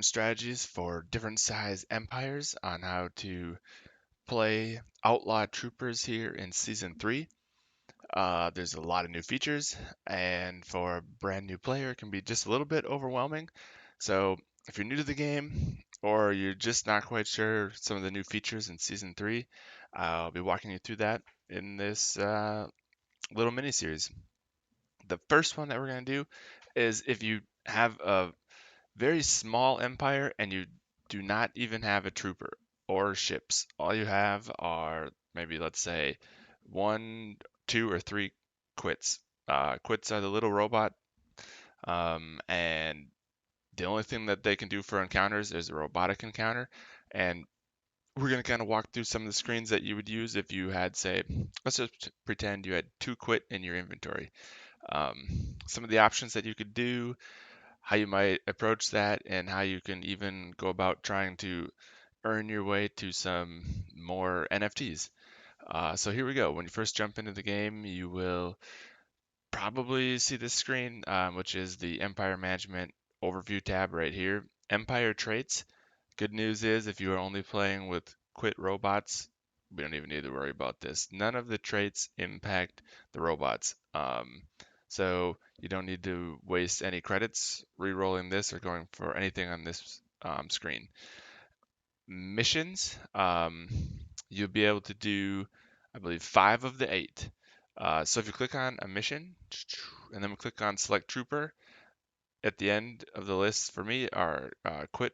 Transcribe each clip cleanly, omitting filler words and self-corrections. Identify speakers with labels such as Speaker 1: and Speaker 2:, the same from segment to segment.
Speaker 1: different strategies for different size empires on how to play Outlaw Troopers here in Season 3. There's a lot of new features, and for a brand new player, it can be just a little bit overwhelming. So, if you're new to the game or you're just not quite sure some of the new features in Season 3, I'll be walking you through that in this little mini series. The first one that we're going to do is if you have a very small empire and you do not even have a trooper or ships. All you have are maybe, let's say, one, two, or three Qwitts. Qwitts are the little robot, and the only thing that they can do for encounters is a robotic encounter. And we're going to kind of walk through some of the screens that you would use if you had, say, let's just pretend you had two Qwitt in your inventory. Some of the options that you could do, how you might approach that, and how you can even go about trying to earn your way to some more NFTs. So here we go. When you first jump into the game, you will probably see this screen, which is the Empire Management Overview tab right here. Empire Traits. Good news is if you are only playing with Qwitt robots, we don't even need to worry about this. None of the traits impact the robots. So you don't need to waste any credits re-rolling this or going for anything on this screen. Missions, you'll be able to do, I believe, 5 of the 8. So if you click on a mission and then we click on select trooper, at the end of the list for me are Qwitt.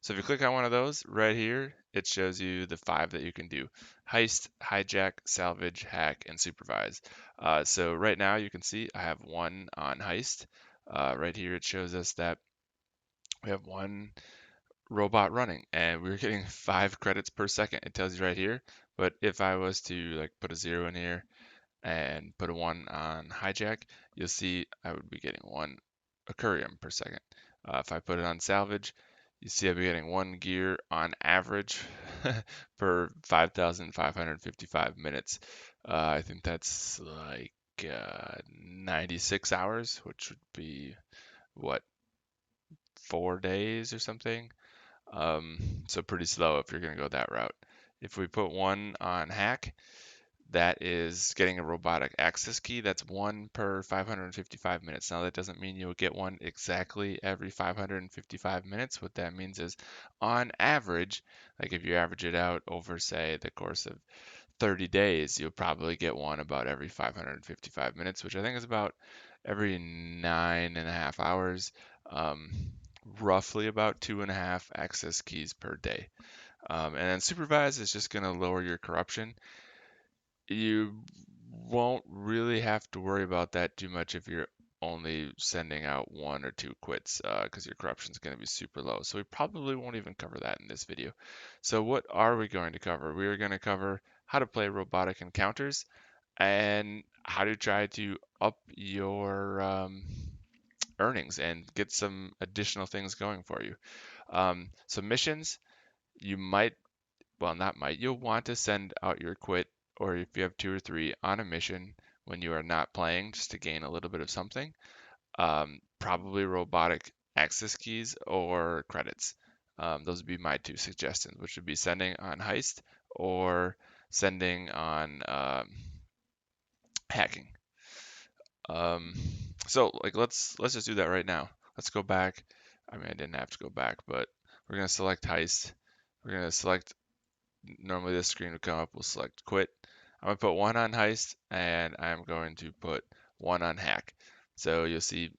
Speaker 1: So if you click on one of those right here, it shows you the 5 that you can do: heist, hijack, salvage, hack, and supervise. So right now you can see I have 1 on heist. Right here it shows us that we have 1 robot running and we're getting 5 credits per second. It tells you right here. But if I was to like put a 0 in here and put a 1 on hijack, you'll see I would be getting 1 Occurium per second. If I put it on salvage, you see I'll be getting 1 gear on average per 5,555 minutes. I think that's like 96 hours, which would be what, 4 days or something. So pretty slow if you're going to go that route. If we put 1 on hack, that is getting a robotic access key. That's 1 per 555 minutes. Now that doesn't mean you'll get 1 exactly every 555 minutes. What that means is on average, like if you average it out over, say, the course of 30 days, you'll probably get 1 about every 555 minutes, which I think is about every 9.5 hours. Um, Roughly about 2.5 access keys per day. And then supervise is just going to lower your corruption. You won't really have to worry about that too much if you're only sending out 1 or 2 Qwitts, because your corruption is going to be super low. So we probably won't even cover that in this video. So what are we going to cover? We are going to cover how to play robotic encounters and how to try to up your earnings and get some additional things going for you. So missions, you might, well, not might, you'll want to send out your Qwitt, or if you have 2 or 3 on a mission when you are not playing, just to gain a little bit of something. Probably robotic access keys or credits. Those would be my 2 suggestions, which would be sending on heist or sending on hacking. So like let's just do that right now. Let's go back. I mean, I didn't have to go back, but we're gonna select heist. We're gonna select, normally this screen would come up, we'll select Qwitt. I'm gonna put 1 on heist and I'm going to put 1 on hack. So you'll see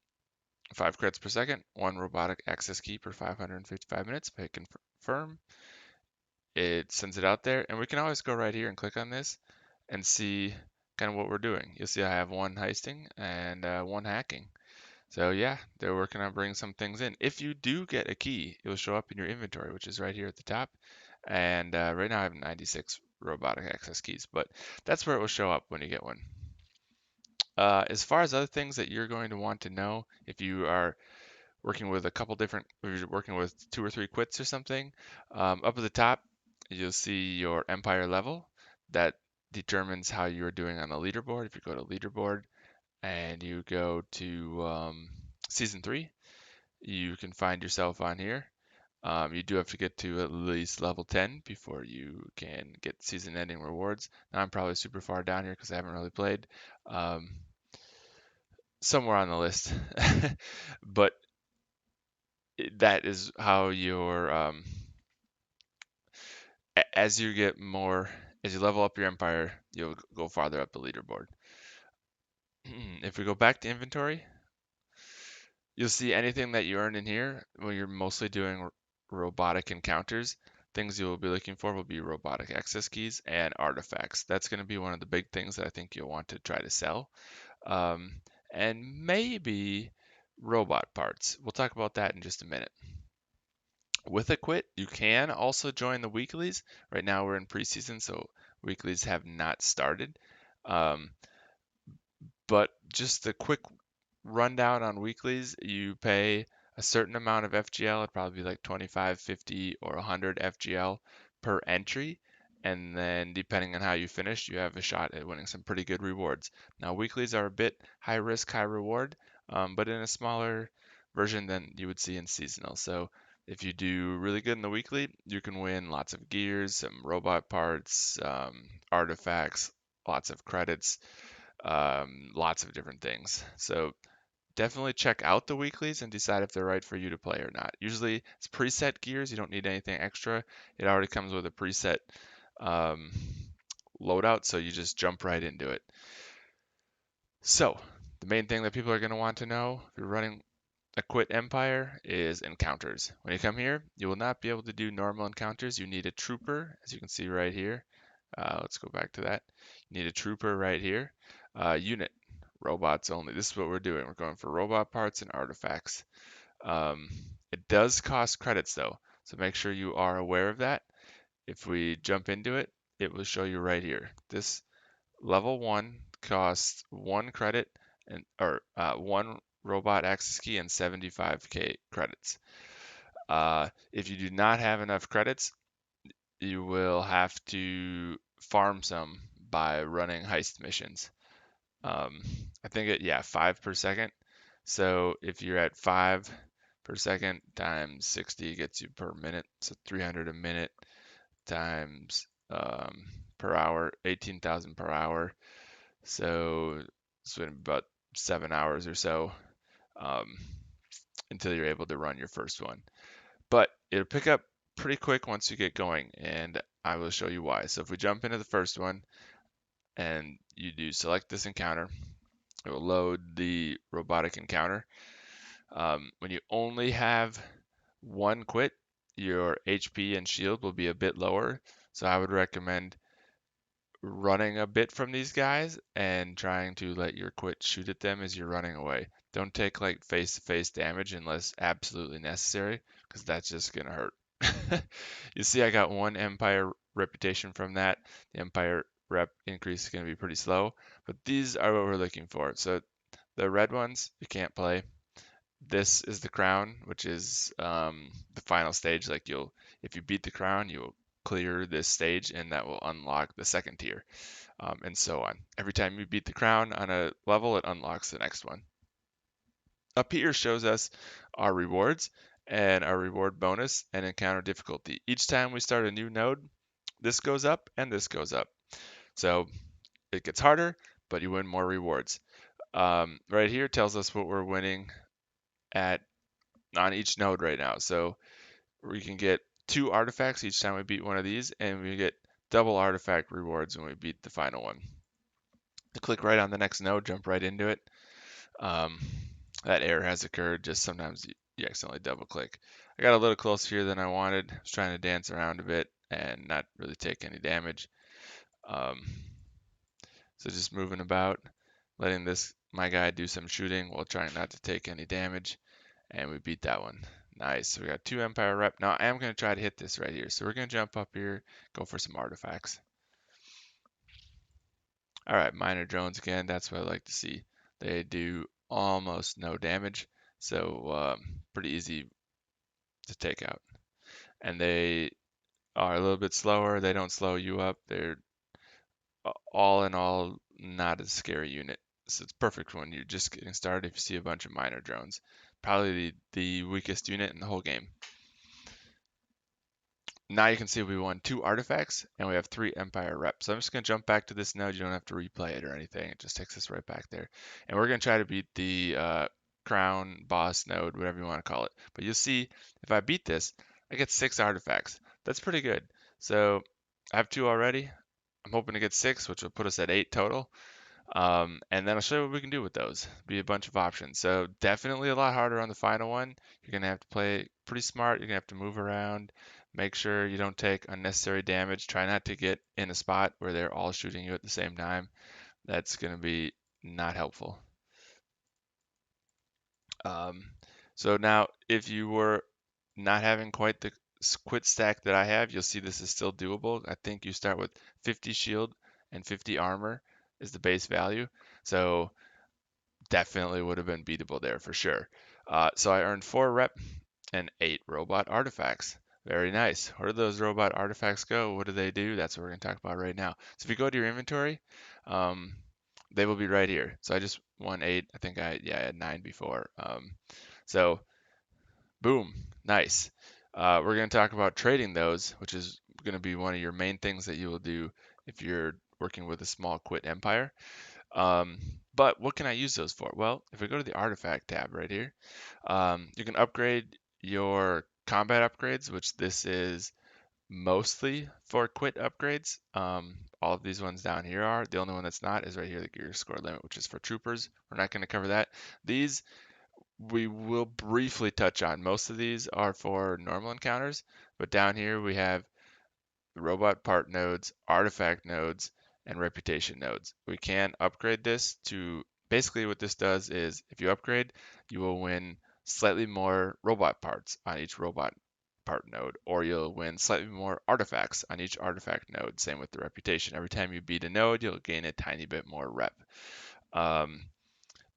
Speaker 1: 5 credits per second, 1 robotic access key per 555 minutes. Hit confirm. It sends it out there, and we can always go right here and click on this and see kind of what we're doing. You'll see I have 1 heisting and 1 hacking. So yeah, they're working on bringing some things in. If you do get a key, it will show up in your inventory, which is right here at the top. And right now I have 96 robotic access keys, but that's where it will show up when you get one. As far as other things that you're going to want to know, if you are working with a couple different, if you're working with 2 or 3 Qwitts or something, up at the top, you'll see your empire level. That determines how you're doing on the leaderboard. If you go to leaderboard and you go to season 3, you can find yourself on here. You do have to get to at least level 10 before you can get season-ending rewards. Now I'm probably super far down here because I haven't really played. Um, Somewhere on the list, but that is how your as you get more, as you level up your empire, you'll go farther up the leaderboard. If we go back to inventory, you'll see anything that you earn in here when you're mostly doing robotic encounters. Things you will be looking for will be robotic access keys and artifacts. That's going to be one of the big things that I think you'll want to try to sell. Um, and maybe robot parts. We'll talk about that in just a minute. With a Qwitt, you can also join the weeklies. Right now we're in preseason, so weeklies have not started. Um, but just a quick rundown on weeklies, you pay a certain amount of FGL. It'd probably be like 25, 50, or 100 FGL per entry. And then depending on how you finish, you have a shot at winning some pretty good rewards. Now, weeklies are a bit high risk, high reward, but in a smaller version than you would see in seasonal. So if you do really good in the weekly, you can win lots of gears, some robot parts, artifacts, lots of credits, lots of different things. So definitely check out the weeklies and decide if they're right for you to play or not. Usually it's preset gears. You don't need anything extra. It already comes with a preset um, loadout, so you just jump right into it. So the main thing that people are going to want to know if you're running a Qwitt Empire is encounters. When you come here, you will not be able to do normal encounters. You need a trooper, as you can see right here. Let's go back to that. You need a trooper right here. Unit, robots only. This is what we're doing. We're going for robot parts and artifacts. It does cost credits though, so make sure you are aware of that. If we jump into it, it will show you right here. This level 1 costs 1 credit and or 1 robot access key and 75k credits. If you do not have enough credits, you will have to farm some by running heist missions. Um, I think yeah, 5 per second. So if you're at 5 per second times 60 gets you per minute. So 300 a minute times per hour, 18,000 per hour. So it's been about 7 hours or so um, until you're able to run your first one. But it'll pick up pretty quick once you get going, and I will show you why. So if we jump into the first one and you do select this encounter, it will load the robotic encounter. When you only have one Qwitt, your HP and shield will be a bit lower. So I would recommend running a bit from these guys and trying to let your Qwitt shoot at them as you're running away. Don't take like face-to-face damage unless absolutely necessary, because that's just gonna hurt. You see, I got 1 Empire reputation from that. The Empire rep increase is gonna be pretty slow, but these are what we're looking for. So the red ones you can't play. This is the crown, which is the final stage. Like if you beat the crown, you'll clear this stage, and that will unlock the second tier, and so on. Every time you beat the crown on a level, it unlocks the next one. Up here shows us our rewards and our reward bonus and encounter difficulty. Each time we start a new node, this goes up and this goes up. So it gets harder, but you win more rewards. Right here tells us what we're winning at on each node right now. So we can get 2 artifacts each time we beat one of these, and we get double artifact rewards when we beat the final one. Click right on the next node, jump right into it. Um, that error has occurred, just sometimes you accidentally double click. I got a little closer here than I wanted. I was trying to dance around a bit and not really take any damage. Um, so just moving about, letting my guy do some shooting while trying not to take any damage. And we beat that one. Nice. So we got 2 Empire rep. Now I am going to try to hit this right here. So we're going to jump up here, go for some artifacts. All right, minor drones again. That's what I like to see. They do almost no damage, so pretty easy to take out. And they are a little bit slower. They don't slow you up. They're all in all not a scary unit. So it's perfect when you're just getting started if you see a bunch of minor drones. Probably the weakest unit in the whole game. now you can see we won 2 artifacts and we have 3 Empire reps. So I'm just going to jump back to this node. You don't have to replay it or anything. It just takes us right back there. And we're going to try to beat the crown boss node, whatever you want to call it. But you'll see if I beat this, I get 6 artifacts. That's pretty good. So I have 2 already. I'm hoping to get 6, which will put us at 8 total. And then I'll show you what we can do with those. Be a bunch of options. So definitely a lot harder on the final one. You're gonna have to play pretty smart. You're gonna have to move around. Make sure you don't take unnecessary damage. Try not to get in a spot where they're all shooting you at the same time. That's gonna be not helpful. Um, so now, if you were not having quite the quit stack that I have, you'll see this is still doable. I think you start with 50 shield and 50 armor is the base value. So definitely would have been beatable there for sure. So I earned 4 rep and 8 robot artifacts. Very nice. Where do those robot artifacts go? What do they do? That's what we're going to talk about right now. So if you go to your inventory, um, they will be right here. So I just won 8. I think I had 9 before. So boom, nice. We're going to talk about trading those, which is going to be one of your main things that you will do if you're working with a small Qwitt empire. Um, but what can I use those for? Well, if we go to the artifact tab right here, you can upgrade your combat upgrades, which this is mostly for Qwitt upgrades. All of these ones down here are. The only one that's not is right here, the gear score limit, which is for troopers. We're not going to cover that. These we will briefly touch on. Most of these are for normal encounters, but down here we have the robot part nodes, artifact nodes, and reputation nodes. We can upgrade this to basically what this does is if you upgrade, you will win slightly more robot parts on each robot part node, or you'll win slightly more artifacts on each artifact node. Same with the reputation. Every time you beat a node, you'll gain a tiny bit more rep. Um,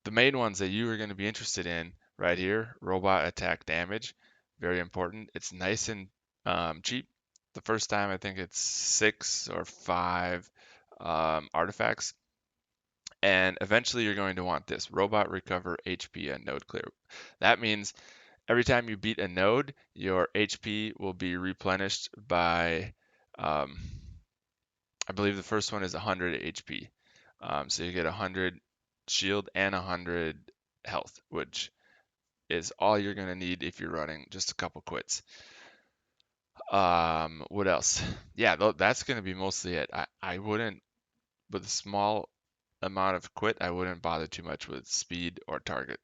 Speaker 1: the main ones that you are going to be interested in right here, robot attack damage, very important. It's nice and cheap. The first time I think it's 6 or 5 artifacts. And eventually you're going to want this, robot recover HP and node clear. That means every time you beat a node, your HP will be replenished by, I believe the first one is 100 HP. So you get 100 shield and 100 health, which is all you're going to need if you're running just a couple quits. What else? Yeah, that's going to be mostly it. I wouldn't, with a small amount of quit, I wouldn't bother too much with speed or target.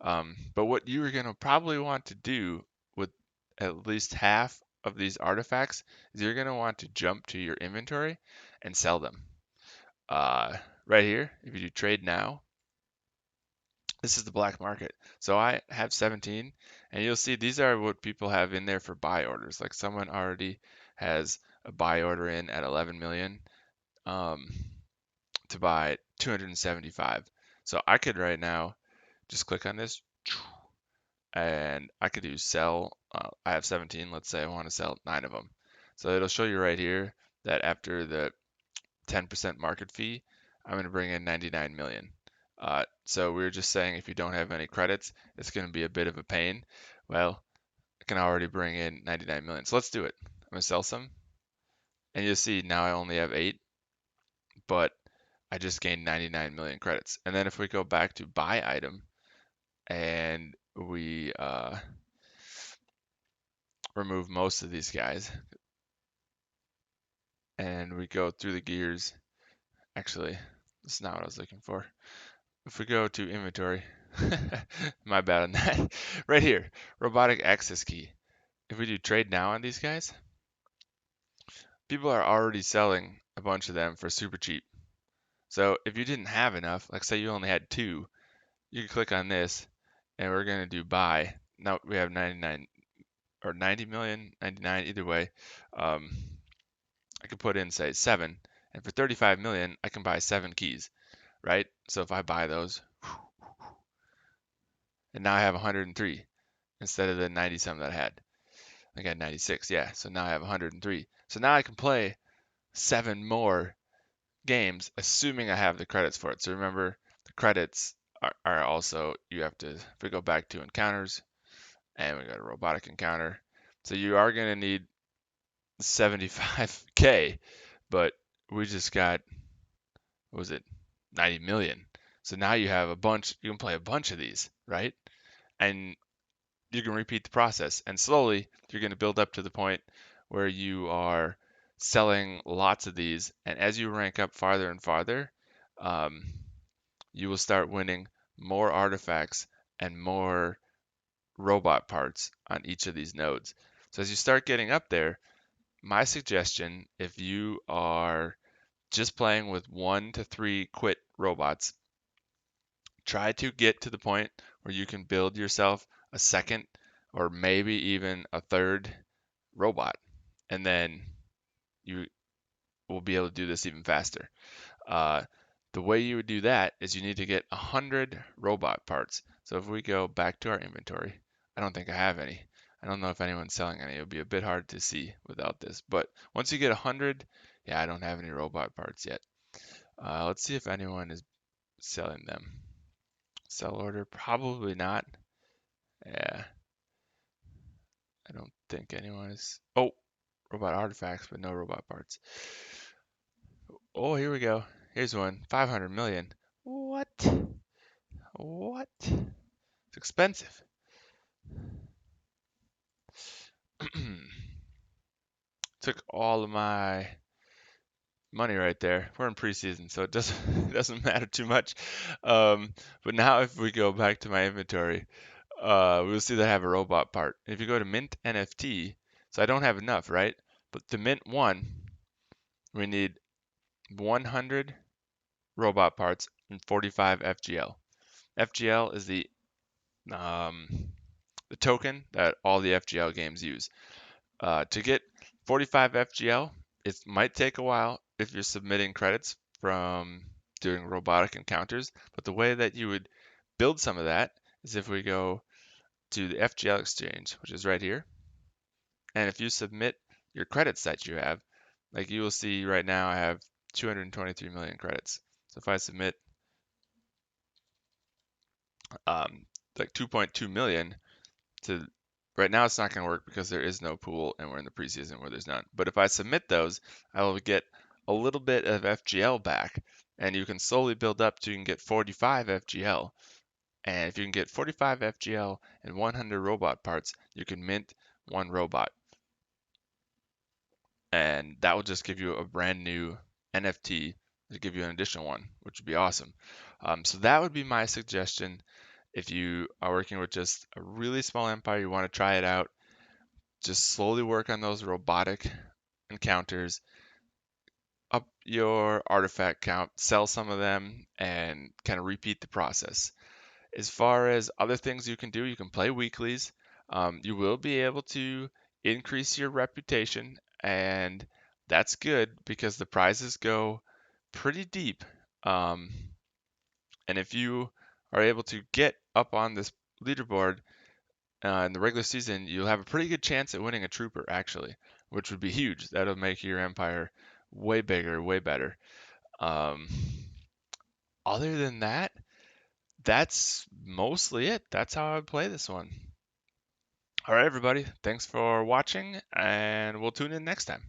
Speaker 1: But what you're going to probably want to do with at least half of these artifacts is you're going to want to jump to your inventory and sell them. Right here, if you do trade now, this is the black market. So I have 17, and you'll see these are what people have in there for buy orders. Like someone already has a buy order in at 11 million um, to buy 275. So I could right now just click on this and I could do sell. I have 17. Let's say I want to sell 9 of them. So it'll show you right here that after the 10% market fee, I'm going to bring in 99 million. So we were just saying if you don't have any credits, it's going to be a bit of a pain. Well, I can already bring in 99 million. So let's do it. I'm going to sell some. And you'll see now I only have 8, but I just gained 99 million credits. And then if we go back to buy item and we remove most of these guys and we go through the gears, actually, that's not what I was looking for. If we go to inventory, my bad on that. Right here, robotic access key. If we do trade now on these guys, people are already selling a bunch of them for super cheap. So if you didn't have enough, like say you only had 2, you can click on this and we're going to do buy. Now we have 99 or 90 million, 99, either way. I could put in say 7, and for 35 million, I can buy 7 keys, right? So if I buy those, and now I have 103 instead of the 90 some that I had. I got 96, yeah. So now I have 103. So now I can play 7 more games, assuming I have the credits for it. So remember, the credits are also, you have to, if we go back to encounters, and we got a robotic encounter. So you are going to need 75K, but we just got, what was it, 90 million. So now you have a bunch, you can play a bunch of these, right? And you can repeat the process. And slowly you're going to build up to the point where you are selling lots of these. And as you rank up farther and farther, um, you will start winning more artifacts and more robot parts on each of these nodes. So as you start getting up there, my suggestion, if you are just playing with 1 to 3 Qwitt robots, try to get to the point where you can build yourself a second or maybe even a third robot, and then you will be able to do this even faster. Uh, the way you would do that is you need to get 100 robot parts. So if we go back to our inventory, I don't think I have any. I don't know if anyone's selling any. It would be a bit hard to see without this. But once you get 100, yeah, I don't have any robot parts yet. Let's see if anyone is selling them. Sell order, probably not. Yeah, I don't think anyone is. Oh, robot artifacts, but no robot parts. Oh, here we go. Here's one. 500 million. What? What? It's expensive. Took all of my money right there. We're in preseason, so it doesn't it doesn't matter too much. But now if we go back to my inventory, we'll see that I have a robot part. If you go to mint NFT, so I don't have enough, right? But to mint one, we need 100 robot parts and 45 FGL. FGL is um, the token that all the FGL games use. To get 45 FGL, it might take a while if you're submitting credits from doing robotic encounters, but the way that you would build some of that is if we go to the FGL exchange, which is right here, and if you submit your credits that you have, like you will see right now I have 223 million credits. So if I submit like 2.2 million to right now, it's not going to work because there is no pool and we're in the preseason where there's none. But if I submit those, I will get a little bit of FGL back, and you can slowly build up to you can get 45 FGL. And if you can get 45 FGL and 100 robot parts, you can mint one robot. And that will just give you a brand new NFT to give you an additional one, which would be awesome. So that would be my suggestion. If you are working with just a really small empire, you want to try it out, just slowly work on those robotic encounters, up your artifact count, sell some of them, and kind of repeat the process. As far as other things you can do, you can play weeklies. You will be able to increase your reputation, and that's good because the prizes go pretty deep. Um, and if you are able to get up on this leaderboard in the regular season, you'll have a pretty good chance at winning a trooper, actually, which would be huge. That'll make your empire way bigger, way better. Um, other than that, that's mostly it. That's how I would play this one. All right, everybody. Thanks for watching, and we'll tune in next time.